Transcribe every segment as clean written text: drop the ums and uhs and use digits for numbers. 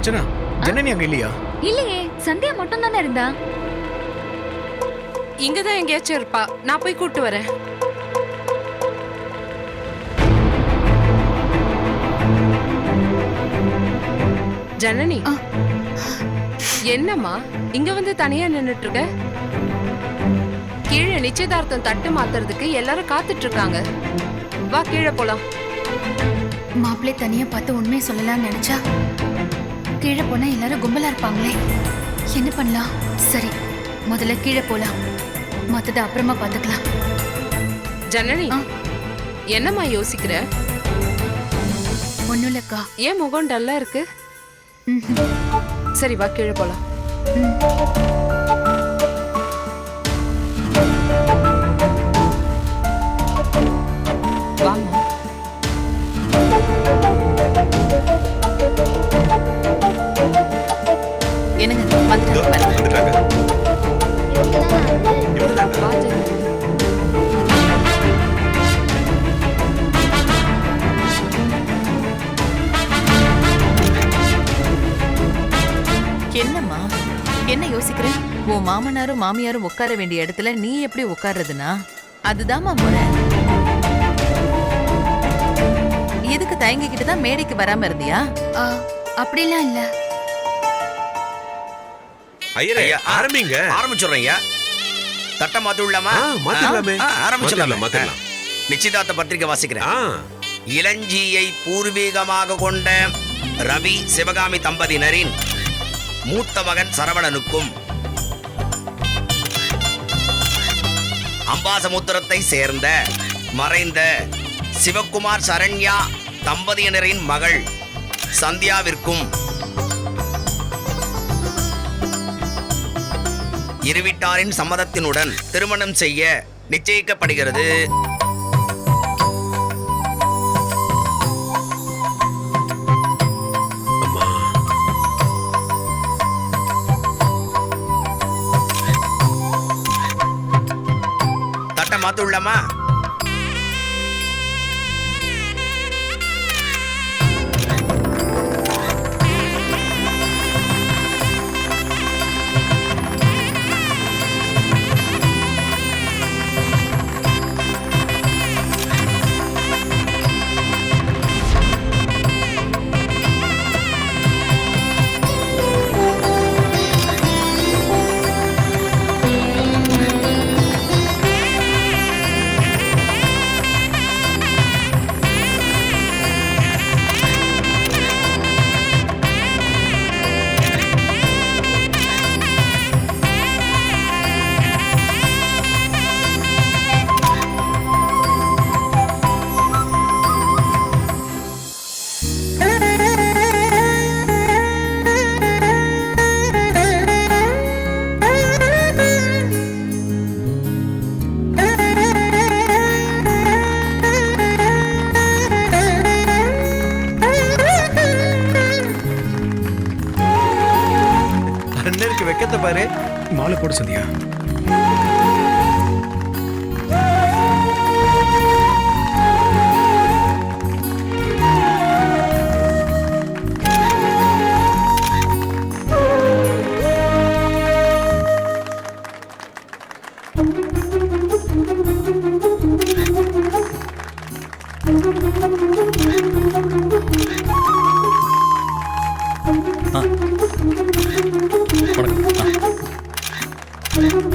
அர்ச்சனா, ஜனனி அங்க இல்லையா? இல்லையே, சந்தியா மட்டும் தானே இருந்தா. இங்கதான் எங்கேயாச்சும் இருப்பா. நான் போய் கூட்டு வரேன். ஜனனி, என்னம்மா இங்க வந்து தனியா நின்னுட்டு இருக்க? கீழே நிச்சயதார்த்தம் தட்டு மாத்துறதுக்கு எல்லாரும் காத்துட்டு இருக்காங்க. வா கீழே போலாம். மாப்பிள்ளை தனியா பார்த்து உண்மையை சொல்லலாம்னு நினைச்சா கீழே போனா எல்லாரும் கும்பலா இருப்பாங்களே. என்ன பண்ணலாம்? சரி, முதல்ல கீழே போலாம், மத்தத அப்புறமா பாத்துக்கலாம். ஜனனி, என்னம்மா யோசிக்கிற? ஒண்ணும் இல்லக்கா. ஏன் முகம் டல்லா இருக்கு? சரி வா கீழே போலாம். வாங்க. என்னங்க வந்துட்டாங்க. வா ஜனனி. என்னம்மா என்ன யோசிக்கிற? உன் மாமனாரும் மாமியாரும் உட்கார வேண்டிய இடத்துல நீ எப்படி உட்கார்றதுனா? அதுதாம்மா முறை. எதுக்கு தயங்கிக்கிட்டு தான் மேடைக்கு வராம இருந்தியா? அப்படிலாம் இல்ல. ஐயா ஆரம்பிங்க. ஆரம்பிச்சுடுறேன் ஐயா. தட்ட மாத்திடலாமா? மாத்திடலாமே. ஆரம்பிச்சிடலாம். நிச்சயதார்த்த பத்திரிகை வாசிக்கிறேன். இளஞ்சியை பூர்வீகமாக கொண்ட ரவி சிவகாமி தம்பதியினரின் மூத்த மகன் சரவணனுக்கும் அம்பாசமுத்திரத்தை சேர்ந்த மறைந்த சிவகுமார் சரண்யா தம்பதியினரின் மகள் சந்தியாவிற்கும் இருவிட்டாரின் சம்மதத்தினுடன் திருமணம் செய்ய நிச்சயிக்கப்படுகிறது. தட்ட மாத்துள்ளமா? அண்ணனுக்கு வெக்கத்தை பாரு. மாலை போட சந்தியா. வணக்கம்.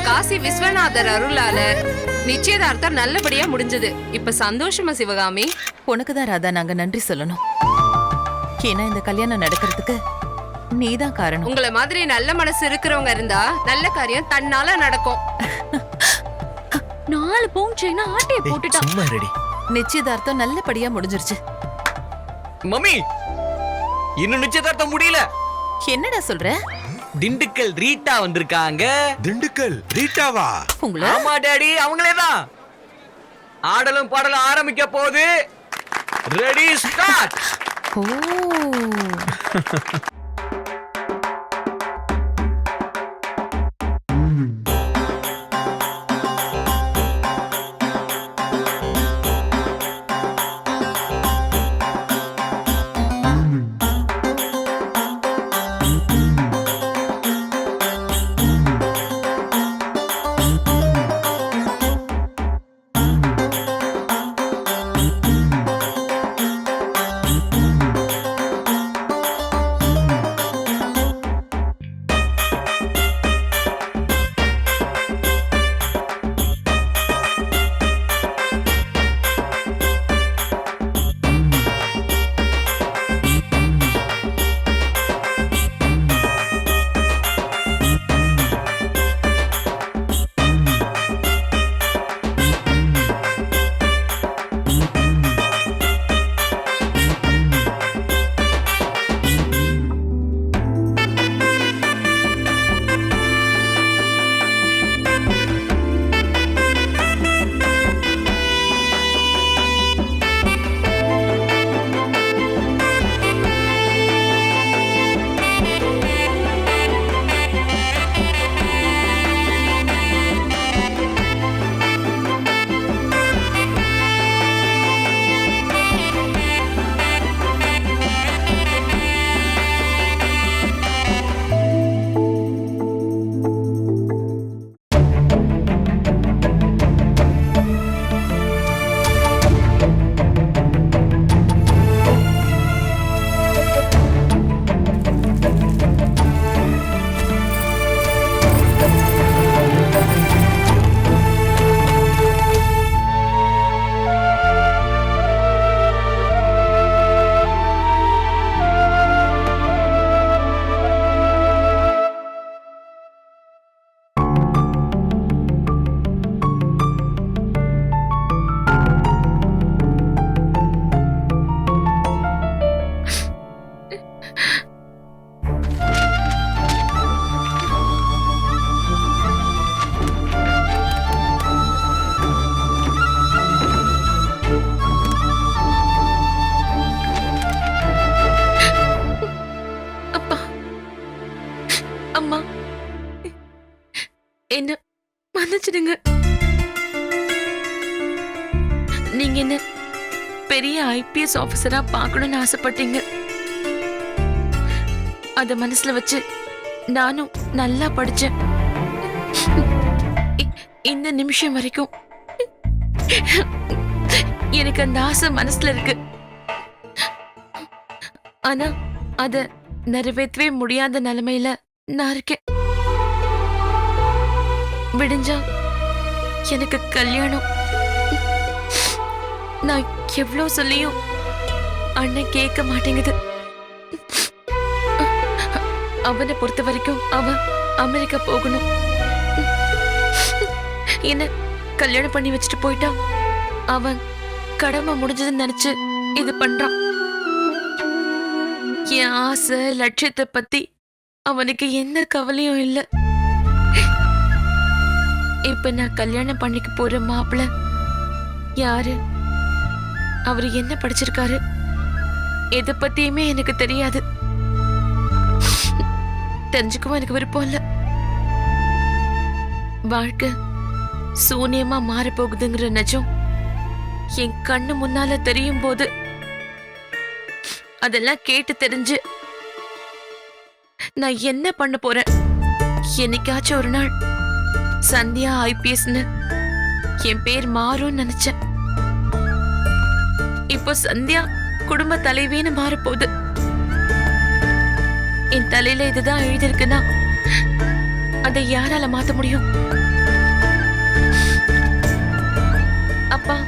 காசி விஸ்வநாதர் அருளால நிச்சயதார்த்தம் நல்லபடியா முடிஞ்சது. இப்ப சந்தோஷமா சிவகாமி? உனக்கு தான் ராதா நாங்க நன்றி சொல்லணும். ஏன்னா இந்த கல்யாணம் நடக்கிறதுக்கு நீதான் காரணம். உங்களை மாதிரி நல்ல மனசு இருக்கிறவங்க இருந்தா நல்ல காரியம் தன்னால நடக்கும். 4 பவுன் செயினா ஆட்டையை போட்டுட்டா. சும்மா ரெடி. நிச்சயதார்த்தம் நல்லபடியா முடிஞ்சிருச்சு. மம்மி, இன்னும் நிச்சயதார்த்தம் முடியல. என்னடா சொல்ற? திண்டுக்கல் ரீட்டா வந்திருக்காங்க. திண்டுக்கல் ரீட்டாவா? உங்கள ஆமா டாடி, அவங்களே தான். ஆடலும் பாடலும் ஆரம்பிக்க போகுது. Ready start. ஓ அம்மா, என்ன மன்னிச்சிடுங்க. நீங்க என்ன பெரிய IPS ஆபீசரா பார்க்கணும்னு ஆசைப்பட்டீங்க. அத மனசுல வச்சு நானும் நல்லா படிச்சேன். இந்த நிமிஷம் வரைக்கும் எனக்கு அந்த ஆசை மனசுல இருக்கு. ஆனா அத நிறைவேற்றவே முடியாத நிலைமையில நான் இருக்கேன். விடிஞ்சா எனக்கு கல்யாணம். நான் எவ்வளவு சொல்லியும் அண்ணன் கேட்க மாட்டேங்குது. அவனை பொறுத்த வரைக்கும் அவன் அமெரிக்கா போகணும். என்ன கல்யாணம் பண்ணி வச்சுட்டு போயிட்டான். அவன் கடமை முடிஞ்சதுன்னு நினைச்சு இது பண்றான். என் ஆசை லட்சியத்தை பத்தி அவனுக்கு எந்த கவலையும் இல்லை. இப்ப நான் கல்யாணம் பண்ணிக்க போற மாப்பிள்ள யாரு, அவரு என்ன படிச்சிருக்காரு, எதை பத்தியுமே எனக்கு தெரியாது. தெரிஞ்சுக்கவும் எனக்கு விருப்பம் இல்ல. வாழ்க்கை சூன்யமா மாற போகுதுங்கிற நிஜம் என் கண்ணு முன்னால தெரியும் போது அதெல்லாம் கேட்டு தெரிஞ்சு நான் என்ன பண்ண போறேன்? என்னைக்காச்சும் ஒரு நாள் சந்தியா ஐபிஎஸ்னு என் பேர் மாறும்னு நினைச்சேன். இப்போ சந்தியா குடும்ப தலைவின்னு மாறப்போகுது. என் தலையில இதுதான் எழுதிருக்குன்னா அதை யாரால மாத்த முடியும்? அப்பா,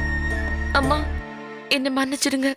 அம்மா, என்ன மன்னிச்சிடுங்க.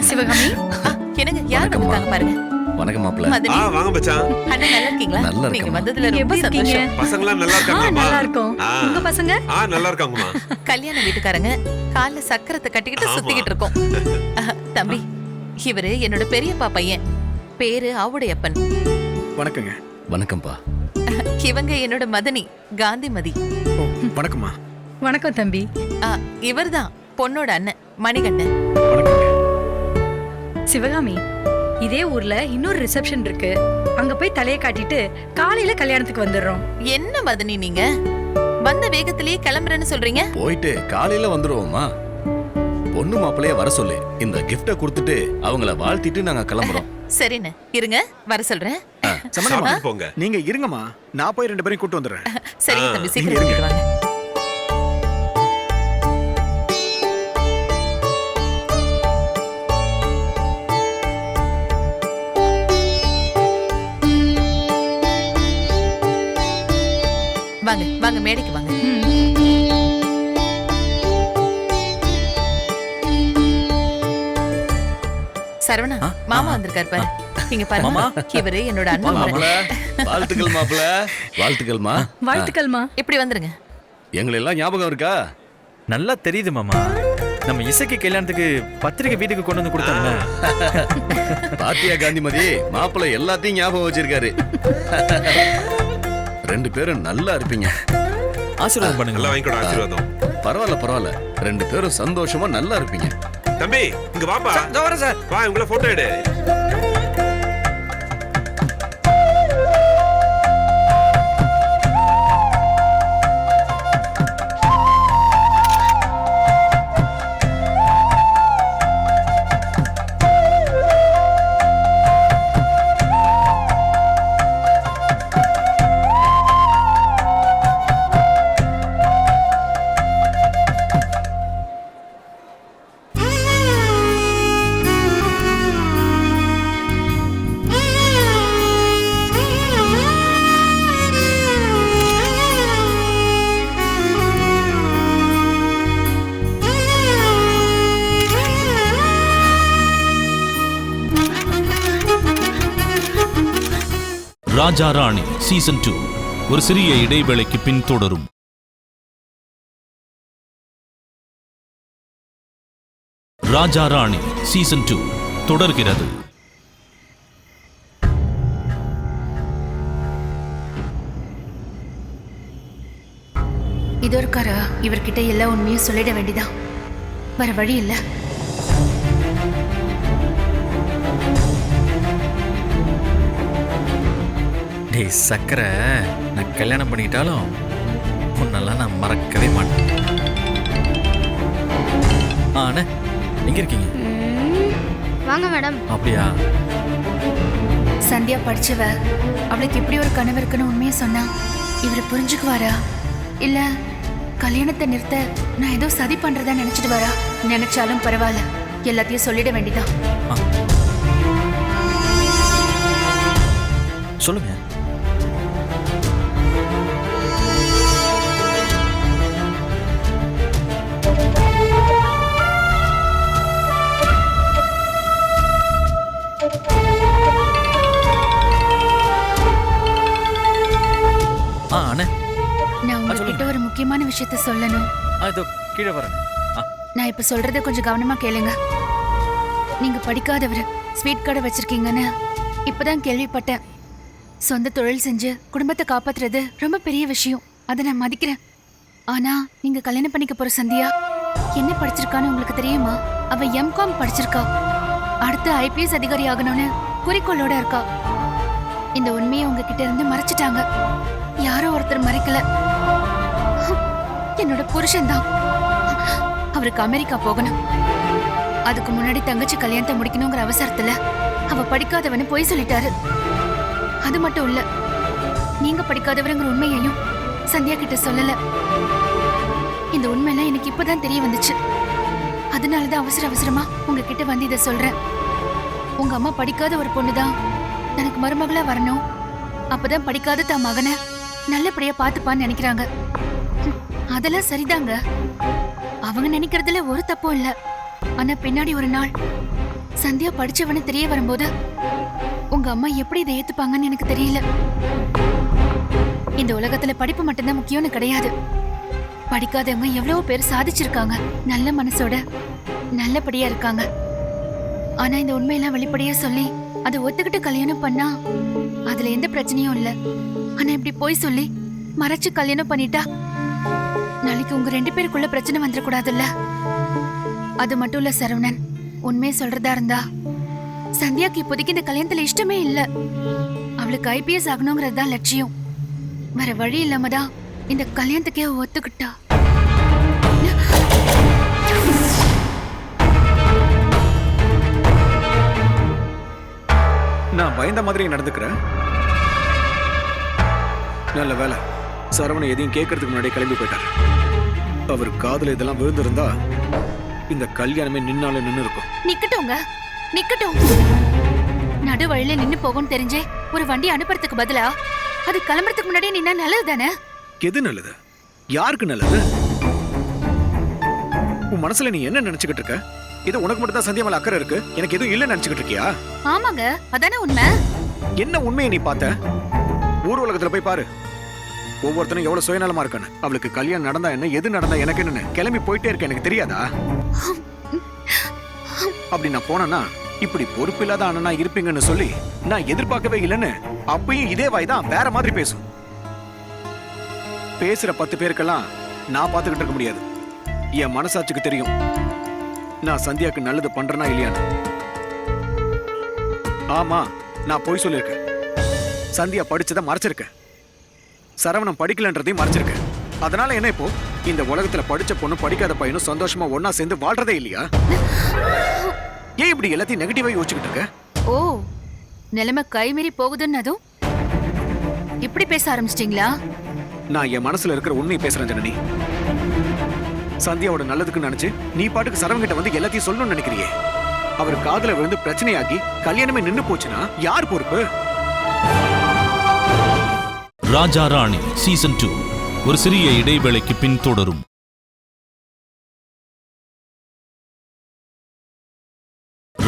சிவகாமி, என்னங்க யார் வந்திருக்காங்க பாருங்க. வணக்கம் மாப்பிள்ள. மதனி, வாங்க மச்சான். அண்ணன் நல்லா இருக்கீங்களா? நல்லா இருக்கேன். நீங்க வந்ததுல ரொம்ப சந்தோஷம். பசங்களாம் நல்லா இருக்காங்கம்மா? நல்லா இருக்கும். உங்க பசங்க? நல்லா இருக்காங்கம்மா. கல்யாண வீட்டுக்காரங்க கால்ல சக்கரத்தை கட்டிக்கிட்டு சுத்திக்கிட்டு இருக்கோம். தம்பி, இவரு என்னோட பெரியப்பா பையன், பேரு ஆவுடையப்பன். வணக்கங்க. வணக்கம்ப்பா. இவங்க என்னோட மதனி, காந்திமதி. வணக்கம்மா. வணக்கம் தம்பி. இவர்தான் பொண்ணோட அண்ணன் மணிகண்டன். வணக்கங்க. சிவகாமி, இதே ஊர்ல இன்னொரு ரிசப்ஷன் இருக்கு. அங்க போய் தலைய காட்டிட்டு காலையில கல்யாணத்துக்கு வந்துடுறோம். என்ன மதனி நீங்க வந்த வேகத்திலேயே கிளம்புறேன்னு சொல்றீங்க? போயிட்டு காலையில வந்துருவோமா? பொண்ணு மாப்பிளைய வர சொல்லு. இந்த கிஃப்ட கொடுத்துட்டு அவங்கள வாழ்த்திட்டு நாங்க கிளம்புறோம். சரிண்ணே, இருங்க வர சொல்றேன். சம்மந்தமா? போங்க. நீங்க இருங்கம்மா, நான் போய் 2 பேரையும் கூட்டு வந்துடுறேன். சரிங்க தம்பி, சீக்கிரம் இருங்க. கூட்டிட்டு வாங்க. வாங்க வாங்க, மேடைக்கு வாங்க. சரவணா, மாமா வந்திருக்காரு பாரு. இங்க பாருமா, இவரு என்னோட அண்ணன். மாப்பிள, வாழ்த்துக்கள் மாப்பிள. வாழ்த்துக்கள்மா. வாழ்த்துக்கள்மா. இப்படி வந்துருங்க. எங்களை எல்லாம் ஞாபகம் இருக்கா? நல்லா தெரியுது மாமா. நம்ம இசைக்கு கல்யாணத்துக்கு பத்திரிக்கை வீட்டுக்கு கொண்டு வந்து கொடுத்தாங்க. பாத்தியா காந்திமதி, மாப்பிள எல்லாத்தையும் ஞாபகம் வச்சிருக்காரு. 2 பேரும் நல்லா இருப்பீங்க. ஆசீர்வாதம் பண்ணுங்க. நல்லா வாங்கிக்கோடா ஆசீர்வாதம். பரவாயில்ல பரவாயில்ல, 2 பேரும் சந்தோஷமா நல்லா இருப்பீங்க. தம்பி இங்க வாப்பா. இதோ வரேன் சார். வா, உங்களை போட்டோ எடு. ராஜா ராணி சீசன் 2 ஒரு சிறிய இடைவேளைக்கு பின் தொடரும். ராஜா ராணி சீசன் 2 தொடர்கிறது. இது ஒரு காரா, இவர்கிட்ட எல்லா உண்மையும் சொல்லிட வேண்டியதான். வேற வழி இல்ல. டேய் சக்கரை, நான் கல்யாணம் பண்ணிக்கிட்டாலும் உன்னெல்லாம் நான் மறக்கவே மாட்டேன். அண்ணே, எங்க இருக்கீங்க? வாங்க மேடம். அப்படியா? சந்தியா படிச்சவ, அவளுக்கு இப்படி ஒரு கனவு இருக்குன்னு உண்மையை சொன்னா இவரை புரிஞ்சுக்குவாரா? இல்ல கல்யாணத்தை நிறுத்த நான் ஏதோ சதி பண்றதா நினைச்சிட்டு வரா? நினைச்சாலும் பரவாயில்ல, எல்லாத்தையும் சொல்லிட வேண்டியதான். சொல்லுங்க. முக்கியமான விஷயத்த சொல்லணும். அதோ கீழே வரேன். நான் இப்ப சொல்றத கொஞ்சம் கவனமா கேளுங்க. நீங்க படிக்காதவர், ஸ்வீட் கடை வச்சிருக்கீங்கன்னு இப்பதான் கேள்விப்பட்டேன். சொந்த தொழில் செஞ்சு குடும்பத்தை காப்பாத்துறது ரொம்ப பெரிய விஷயம். அதை நான் மதிக்கிறேன். ஆனா நீங்க கல்யாணம் பண்ணிக்க போற சந்தியா என்ன படிச்சிருக்கான்னு உங்களுக்கு தெரியுமா? அவ M.Com படிச்சிருக்கா. அடுத்து IPS அதிகாரி ஆகணும்னு குறிக்கோளோட இருக்கா. இந்த உண்மையை உங்ககிட்ட இருந்து மறைச்சிட்டாங்க. யாரோ ஒருத்தர் மறைக்கல. என்னோட புருஷன் தான். அவருக்கு அமெரிக்கா போகணும். அதுக்கு முன்னாடி தங்கச்சி கல்யாணத்தை முடிக்கணுங்கிற அவசரத்துல அவ படிக்காதவன்னு பொய் சொல்லிட்டாரு. அது மட்டும் இல்ல, நீங்க படிக்காதவருங்கிற உண்மையையும் சந்தியா கிட்ட சொல்லல. இந்த உண்மையெல்லாம் எனக்கு இப்பதான் தெரிய வந்துச்சு. அதனாலதான் அவசரமா உங்ககிட்ட வந்து இதை சொல்றேன். உங்க அம்மா படிக்காத ஒரு பொண்ணுதான் தனக்கு மருமகளா வரணும். அப்பதான் படிக்காத தன் மகனை நல்லபடியா பாத்துப்பான்னு நினைக்கிறாங்க. அதெல்லாம் சரிதாங்க. அவங்க நினைக்கிறதுல ஒரு தப்பும் இல்ல. ஆனா பின்னாடி ஒரு நாள் சந்தியா படிச்சவனு தெரிய வரும்போது உங்க அம்மா எப்படி இதை ஏத்துப்பாங்கன்னு எனக்கு தெரியல. இந்த உலகத்துல படிப்பு மட்டும்தான் முக்கியம்னு கிடையாது. படிக்காதவங்க எவ்வளவு பேர் சாதிச்சிருக்காங்க. நல்ல மனசோட நல்லபடியா இருக்காங்க. ஆனா இந்த உண்மையெல்லாம் வெளிப்படையா சொல்லி அதை ஒத்துக்கிட்டு கல்யாணம் பண்ணா அதுல எந்த பிரச்சனையும் இல்ல. ஆனா இப்படி போய் சொல்லி மறைச்சு கல்யாணம் பண்ணிட்டா நாளைக்கு உங்க 2 பேருக்குள்ள பிரச்சனை வந்துடக்கூடாதுல்ல. அது மட்டும் இல்ல சரவணன், உண்மையை சொல்றதா இருந்தா சந்தியாக்கு இப்போதைக்கு இந்த கல்யாணத்துல இஷ்டமே இல்ல. அவளுக்கு IPS ஆகணுங்கிறது தான் லட்சியம். வேற வழி இல்லாம தான் இந்த கல்யாணத்துக்கே ஒத்துக்கிட்டா. நான் பயந்த மாதிரி நடந்துக்கிறேன். நல்ல வேலை, சரவணன் எதையும் கேட்கறதுக்கு முன்னாடி கிளம்பி போயிட்டார். அவர் காதுல இதெல்லாம் விழுந்திருந்தா இந்த கல்யாணமே நின்னால நின்னு இருக்கும். நிக்கட்டும்ங்க, நிக்கட்டும். நடு வழியில நின்னு போகும்னு தெரிஞ்சே ஒரு வண்டி அனுப்புறதுக்கு பதிலா அது கிளம்புறதுக்கு முன்னாடியே நின்னா நல்லது தானே? எது நல்லது? யாருக்கு நல்லது? உன் மனசுல நீ என்ன நினைச்சுக்கிட்டு இருக்க? இது உனக்கு மட்டும் தான் சந்தியா மேல அக்கறை இருக்கு, எனக்கு எதுவும் இல்ல நினைச்சுக்கிட்டு இருக்கியா? ஆமாங்க, அதானே உண்மை. என்ன உண்மையை நீ பார்த்த? ஊர் உலகத்துல போய் பாரு. ஒவ்வொருத்தனும் எவ்வளவு சுயநலமா இருக்கான்னு. அவளுக்கு கல்யாணம் நடந்தா என்ன, எது நடந்தா எனக்கு என்னன்னு கிளம்பி போயிட்டே இருக்க. எனக்கு தெரியாதா? அப்படி நான் போனேன்னா இப்படி பொறுப்பில்லாத அண்ணனா இருப்பீங்கன்னு சொல்லி நான் எதிர்பார்க்கவே இல்லைன்னு அப்பயும் இதே வாய் தான் வேற மாதிரி பேசும். பேசுற 10 பேருக்கெல்லாம் நான் பார்த்துக்கிட்டு இருக்க முடியாது. என் மனசாட்சிக்கு தெரியும் நான் சந்தியாக்கு நல்லது பண்றேனா இல்லையான்னு. ஆமா, நான் போய் சொல்லியிருக்கேன். சந்தியா படிச்சதை மறைச்சிருக்கேன். சரவணன் படிக்கலன்றதையும் மறைச்சிருக்கேன். அதனால என்ன, இப்போ இந்த உலகத்துல படிச்ச பொண்ணு படிக்காத பையனும் சந்தோஷமா ஒன்னா சேர்ந்து வாழ்றதே இல்லையா? ஏன் இப்படி எல்லாத்தையும் நெகட்டிவா யோசிச்சுக்கிட்டு இருக்க? ஓ, நிலைமை கைமீறி போகுதுன்னதும் இப்படி பேச ஆரம்பிச்சிட்டீங்களா? நான் என் மனசுல இருக்கிற உண்மையை பேசுறேன் ஜனனி. சந்தியாவோட நல்லதுக்கு நினைச்சு நீ பாட்டுக்கு சரவணன் கிட்ட வந்து எல்லாத்தையும் சொல்லணும்னு நினைக்கிறியே. அவர் காதுல விழுந்து பிரச்சனையாகி கல்யாணமே நின்னு போச்சுன்னா யார் பொறுப்பு? ராஜா ராணி சீசன் 2 ஒரு சிறிய இடைவேளைக்கு பின் தொடரும்.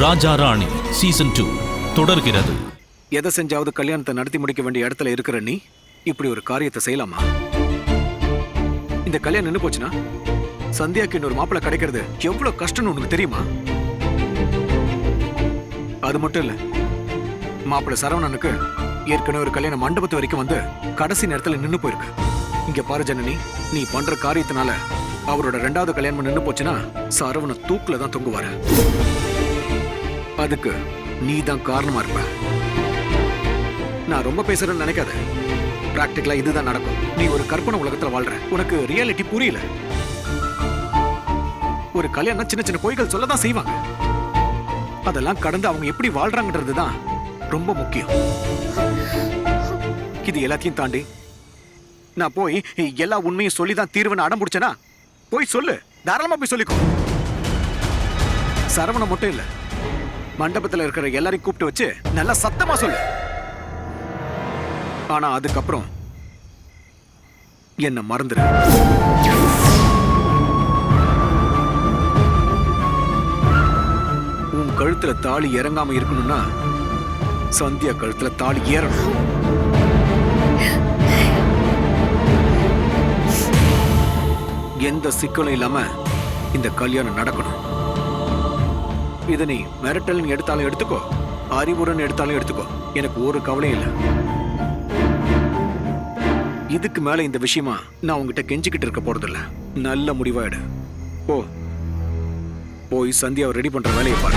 ராஜா ராணி சீசன் 2 தொடர்கிறது. எதை செஞ்சாவது கல்யாணத்தை நடத்தி முடிக்க வேண்டிய இடத்துல இருக்கிற நீ இப்படி ஒரு காரியத்தை செய்யலாமா? இந்த கல்யாணம் நின்னு போச்சுன்னா சந்தியாக்கு இன்னொரு மாப்பிள்ளை கிடைக்கிறது எவ்வளவு கஷ்டம்னு உனக்கு தெரியுமா? அது மட்டும் இல்ல, மாப்பிள்ளை சரவணனுக்கு ஏற்கனவே ஒரு கல்யாண மண்டபத்து வரைக்கும் வந்து கடைசி நேரத்துல நின்னு போயிருக்கு. இங்க பாரு ஜனனி, நீ பண்ற காரியத்தினால அவரோட 2வது கல்யாணம் நின்னு போச்சுன்னா சரவண தூக்குல தான் தொங்குவாரு. அதுக்கு நீ தான் காரணமா இருப்ப. நான் ரொம்ப பேசுறேன்னு நினைக்காத. பிராக்டிகலா இதுதான் நடக்கும். நீ ஒரு கற்பனை உலகத்துல வாழ்ற, உனக்கு ரியாலிட்டி புரியல. ஒரு கல்யாணம் சின்ன சின்ன பொய்கள் சொல்லதான் செய்வாங்க. அதெல்லாம் கடந்து அவங்க எப்படி வாழ்றாங்கன்றது தான் ரொம்ப முக்கியம். இது எல்லாத்தையும் தாண்டி நான் போய் எல்லா உண்மையும் சொல்லிதான் தீர்வுன்னு அடம் பிடிச்சனா போய் சொல்லு, தாராளமா போய் சொல்லிக்கோ. சரவணன் மட்டும் இல்ல, மண்டபத்துல இருக்கிற எல்லாரையும் கூப்பிட்டு வச்சு நல்லா சத்தமா சொல்லு. ஆனா அதுக்கப்புறம் என்ன மறந்துரு. உன் கழுத்துல தாலி இறங்காம இருக்கணும்னா சந்தியா கழுத்துல தாலி ஏறணும். எந்த சிக்கலும் இல்லாம இந்த கல்யாணம் நடக்கணும். இதை நீ மிரட்டல்னு எடுத்தாலும் எடுத்துக்கோ, அறிவுரைன்னு எடுத்தாலும் எடுத்துக்கோ, எனக்கு ஒரு கவலையும் இல்லை. இதுக்கு மேல இந்த விஷயமா நான் உங்ககிட்ட கெஞ்சிக்கிட்டு இருக்க போறதில்ல. நல்ல முடிவா எடு. போய் சந்தியாவை ரெடி பண்ற வேலையை பாரு.